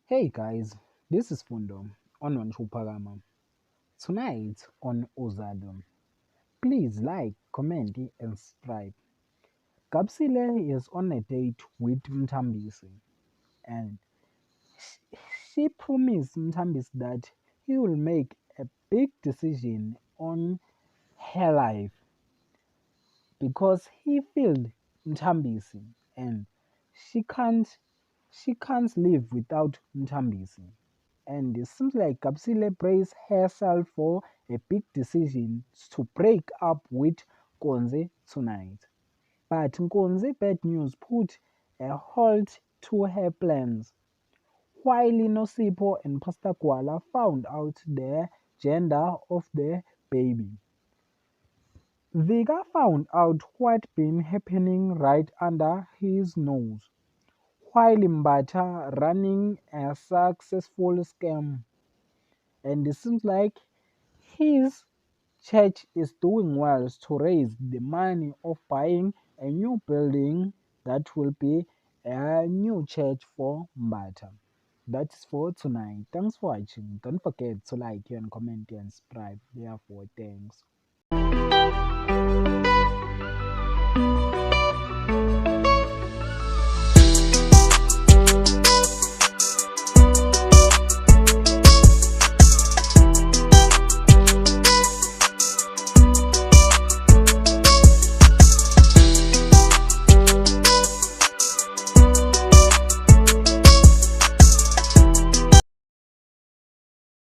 Hey guys, this is Fundo on Wanchupagama. Tonight on Uzalo, please like, comment, and subscribe. Kapsile is on a date with Mtambisi and she promised Mtambisi that he will make a big decision on her life because he failed Mtambisi and she can't she can't live without Mtambisi. And it seems like Kapsile braced herself for a big decision to break up with Konze tonight. But Konze bad news put a halt to her plans. While Inosipho and Pastor Kuala found out the gender of the baby, Vega found out what been happening right under his nose, while Mbata running a successful scam. And it seems like his church is doing well to raise the money of buying a new building that will be a new church for Mbata. That's for tonight. Thanks for watching. Don't forget to like and comment and subscribe. Therefore, thanks.